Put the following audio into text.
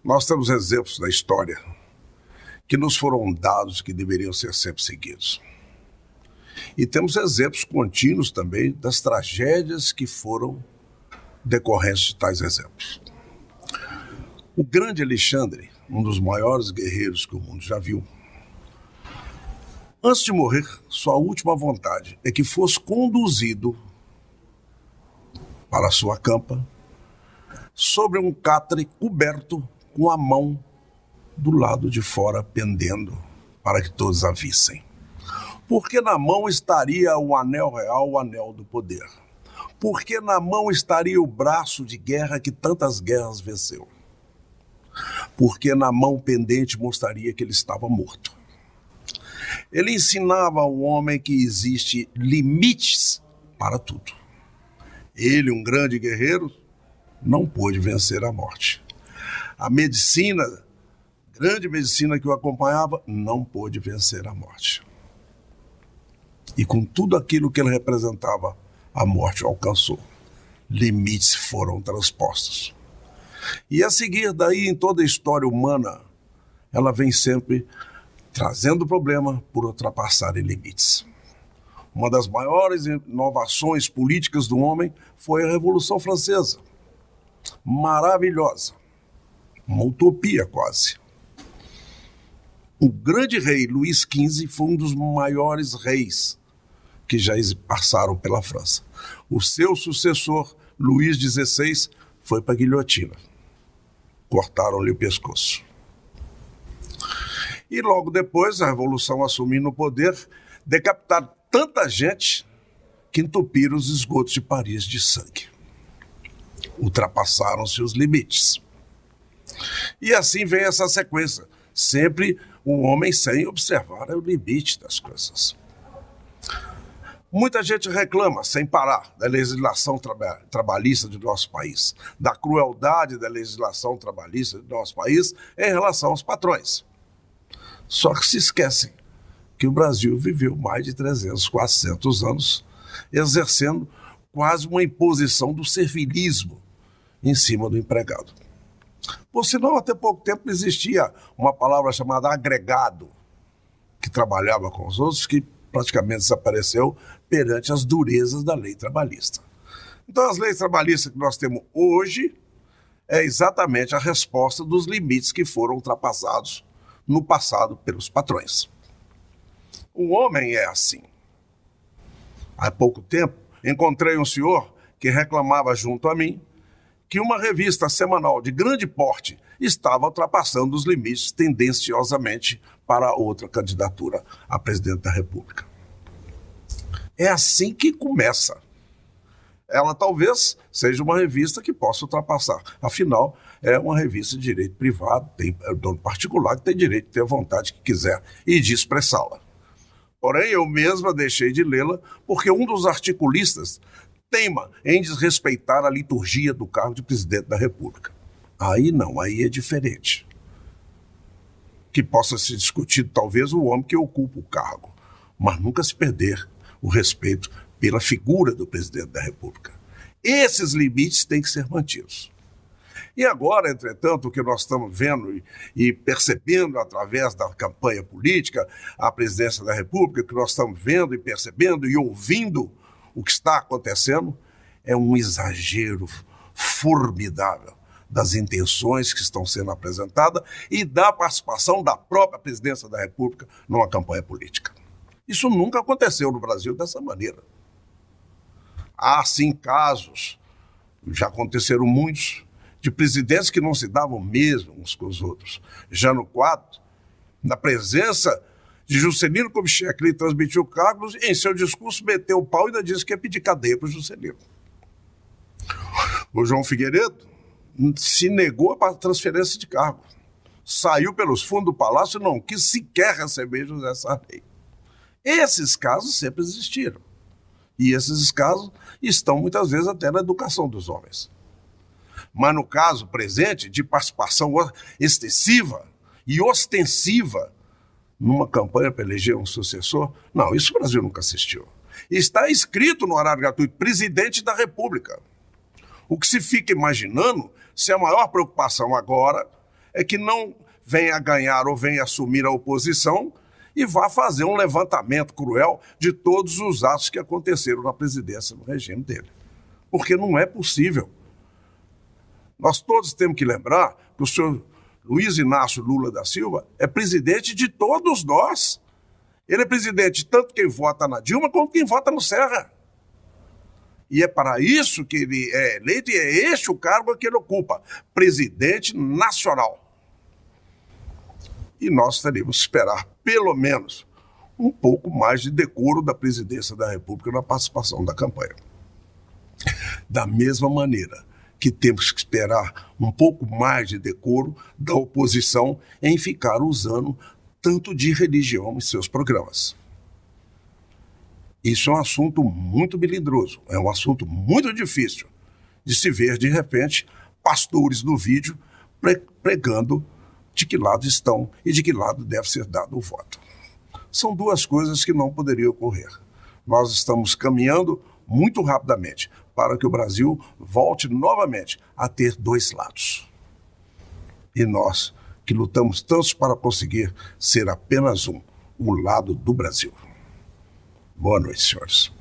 Nós temos exemplos da história que nos foram dados que deveriam ser sempre seguidos. E temos exemplos contínuos também das tragédias que foram decorrentes de tais exemplos. O grande Alexandre, um dos maiores guerreiros que o mundo já viu, antes de morrer, sua última vontade é que fosse conduzido para a sua campa sobre um catre coberto com a mão do lado de fora pendendo para que todos a vissem. Porque na mão estaria o anel real, o anel do poder. Porque na mão estaria o braço de guerra que tantas guerras venceu. Porque na mão pendente mostraria que ele estava morto. Ele ensinava ao homem que existe limites para tudo. Ele, um grande guerreiro, não pôde vencer a morte. A medicina, grande medicina que o acompanhava, não pôde vencer a morte. E com tudo aquilo que ele representava, a morte o alcançou. Limites foram transpostos. E a seguir daí, em toda a história humana, ela vem sempre trazendo problema por ultrapassarem limites. Uma das maiores inovações políticas do homem foi a Revolução Francesa. Maravilhosa. Uma utopia quase. O grande rei Luís XV foi um dos maiores reis que já passaram pela França. O seu sucessor, Luís XVI, foi para a guilhotina. Cortaram-lhe o pescoço. E logo depois, a Revolução assumindo o poder, decapitaram tanta gente que entupiram os esgotos de Paris de sangue. Ultrapassaram-se os limites. E assim vem essa sequência. Sempre o homem sem observar o limite das coisas. Muita gente reclama, sem parar, da legislação trabalhista do nosso país, da crueldade da legislação trabalhista do nosso país em relação aos patrões. Só que se esquecem que o Brasil viveu mais de 300, 400 anos exercendo quase uma imposição do servilismo em cima do empregado. Por sinal, até pouco tempo existia uma palavra chamada agregado, que trabalhava com os outros, que praticamente desapareceu perante as durezas da lei trabalhista. Então, as leis trabalhistas que nós temos hoje é exatamente a resposta dos limites que foram ultrapassados no passado pelos patrões. O homem é assim. Há pouco tempo, encontrei um senhor que reclamava junto a mim que uma revista semanal de grande porte estava ultrapassando os limites tendenciosamente para outra candidatura a presidente da República. É assim que começa. Ela talvez seja uma revista que possa ultrapassar. Afinal, é uma revista de direito privado, tem dono particular que tem direito de ter a vontade que quiser e de expressá-la. Porém, eu mesma deixei de lê-la porque um dos articulistas teima em desrespeitar a liturgia do cargo de presidente da República. Aí não, aí é diferente. Que possa ser discutido talvez o homem que ocupa o cargo, mas nunca se perder o respeito pela figura do presidente da República. Esses limites têm que ser mantidos. E agora, entretanto, o que nós estamos vendo e percebendo através da campanha política, a presidência da República, que nós estamos vendo e percebendo e ouvindo o que está acontecendo, é um exagero formidável das intenções que estão sendo apresentadas e da participação da própria presidência da República numa campanha política. Isso nunca aconteceu no Brasil dessa maneira. Há, sim, casos, já aconteceram muitos, de presidentes que não se davam mesmo uns com os outros. Jânio Quadros, na presença de Juscelino Kubitschek, ele transmitiu o cargo, em seu discurso meteu o pau e ainda disse que ia pedir cadeia para o Juscelino. O João Figueiredo se negou a transferência de cargo. Saiu pelos fundos do palácio e não quis sequer receber José Sarney. Esses casos sempre existiram. E esses casos estão muitas vezes até na educação dos homens. Mas no caso presente, de participação excessiva e ostensiva numa campanha para eleger um sucessor, não, isso o Brasil nunca assistiu. Está escrito no horário gratuito, presidente da República. O que se fica imaginando se a maior preocupação agora é que não venha ganhar ou venha assumir a oposição e vá fazer um levantamento cruel de todos os atos que aconteceram na presidência no regime dele. Porque não é possível. Nós todos temos que lembrar que o senhor Luiz Inácio Lula da Silva é presidente de todos nós. Ele é presidente tanto quem vota na Dilma como quem vota no Serra. E é para isso que ele é eleito e é este o cargo que ele ocupa, presidente nacional. E nós teremos que esperar, pelo menos, um pouco mais de decoro da presidência da República na participação da campanha. Da mesma maneira que temos que esperar um pouco mais de decoro da oposição em ficar usando tanto de religião em seus programas. Isso é um assunto muito melindroso, é um assunto muito difícil de se ver, de repente, pastores no vídeo pregando de que lado estão e de que lado deve ser dado o voto. São duas coisas que não poderiam ocorrer. Nós estamos caminhando muito rapidamente para que o Brasil volte novamente a ter dois lados. E nós, que lutamos tanto para conseguir ser apenas um, o lado do Brasil. Boa noite, senhores.